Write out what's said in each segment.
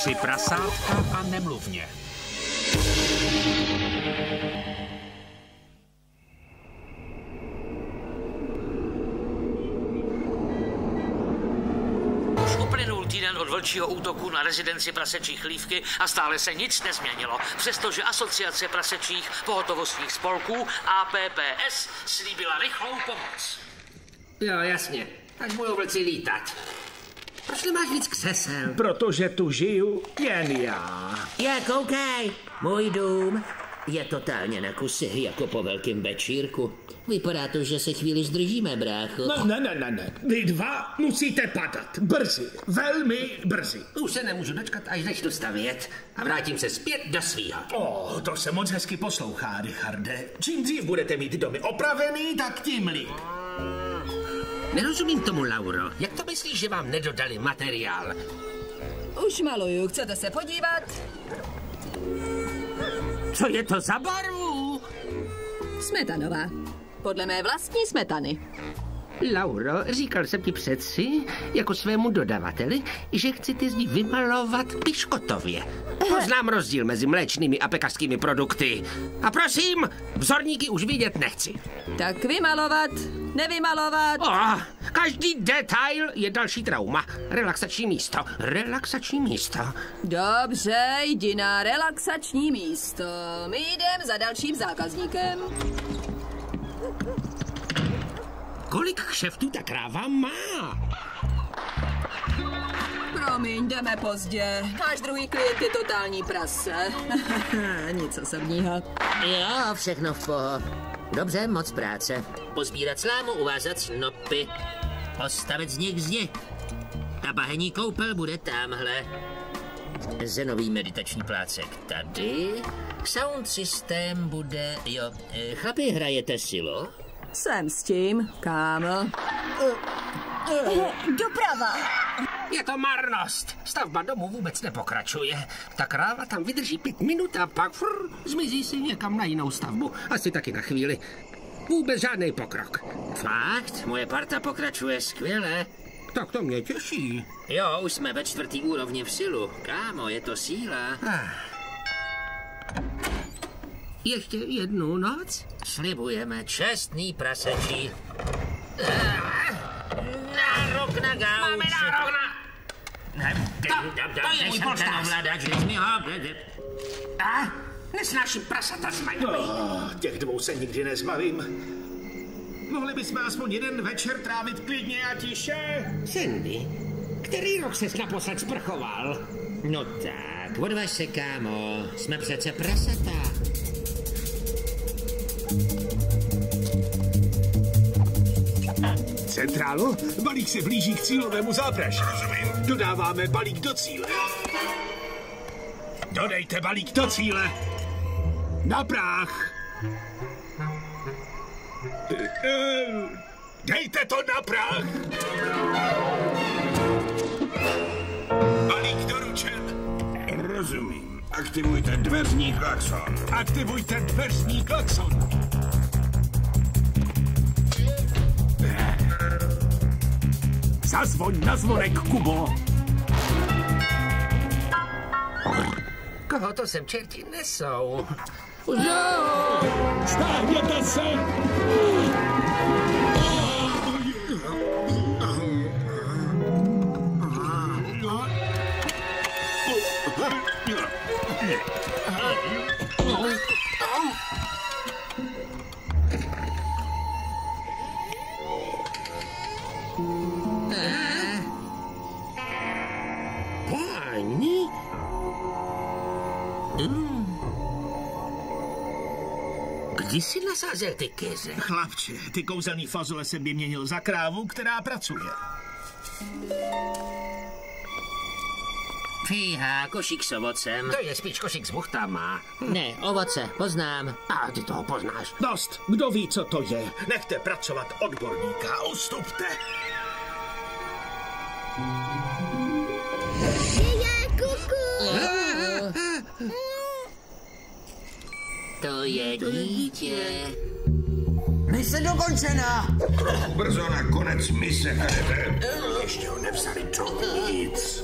3 prasátka a nemluvně. Už uplynul týden od vlčího útoku na rezidenci prasečí chlívky a stále se nic nezměnilo, přestože Asociace prasečích pohotovostních spolků APPS slíbila rychlou pomoc. Jo, jasně. Až budou vlci lítat. Proč nemáš víc křesel? Protože tu žiju jen já. Koukej, můj dům je totálně na kusy, jako po velkém večírku. Vypadá to, že se chvíli zdržíme, brácho. No, ne. Vy dva musíte padat. Brzy. Velmi brzy. Už se nemůžu dočkat, až začnu stavět. A vrátím se zpět do svýho. To se moc hezky poslouchá, Richarde. Čím dřív budete mít domy opravený, tak tím líp. Nerozumím tomu, Lauro. Jak to myslíš, že vám nedodali materiál? Už maluju, chcete se podívat? Co je to za barvu? Smetanová. Podle mé vlastní smetany. Lauro, říkal jsem ti přeci, jako svému dodavateli, že chci ty zdi vymalovat piškotově. Poznám rozdíl mezi mléčnými a pekařskými produkty. A prosím, vzorníky už vidět nechci. Tak vymalovat, nevymalovat. Každý detail je další trauma. Relaxační místo. Dobře, jdi na relaxační místo. My jdem za dalším zákazníkem. Kolik kšeftů ta kráva má? Promiň, jdeme pozdě. Náš druhý klient je totální prase. Nic osobního. Jo, všechno v poho. Dobře, moc práce. Pozbírat slámu, uvázat snopy. Postavit z nich zdi. Ta bahenní koupel bude tamhle. Zenový meditační plácek tady. Sound systém bude, jo. Chlapi, hrajete silo? Jsem s tím, kámo. Doprava. Je to marnost. Stavba domu vůbec nepokračuje. Ta kráva tam vydrží 5 minut a pak zmizí si někam na jinou stavbu. Asi taky na chvíli. Vůbec žádný pokrok. Fakt? Moje parta pokračuje skvěle. Tak to mě těší. Jo, už jsme ve 4. úrovni v silu. Kámo, je to síla. Ještě jednu noc? Slibujeme čestný prasečí. Nárok na gauč. Máme nárok na... To je můj polštář. Nesnáším prasata zmají. Těch dvou se nikdy nezbavím. Mohli bychom aspoň jeden večer trávit klidně a tiše? Sandy, který rok ses naposled sprchoval? No tak, odvaž se, kámo. Jsme přece prasata. Centrálo, balík se blíží k cílovému zápraši. Rozumím. Dodáváme balík do cíle. Dodejte balík do cíle. Na práh. Dejte to na práh. Balík doručen. Rozumím. Aktivujte dveřní klakson. Aktivujte dveřní klakson. Zazvoň na zvonek, Kubo. Koho to sem čerti nesou? Stáhněte se! Páni? Kdy jsi nasázel ty keře? Chlapče, ty kouzelný fazole jsem vyměnil za krávu, která pracuje. Fíha, košík s ovocem. To je spíš košík s buchtama. Ne, ovoce, poznám. A ty toho poznáš. Dost, kdo ví, co to je. Nechte pracovat odborníka, ustupte. To je dítě. Mise dokončená. Trochu brzo na konec mise, Harete. Ještě ho nevzali, čo? Nic.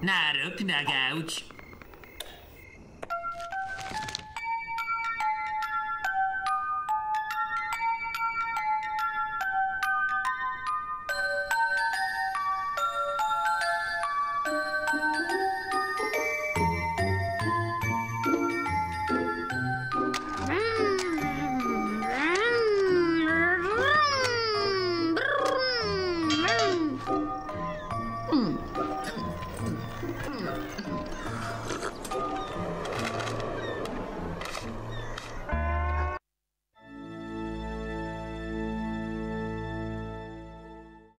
Nárok na gauč.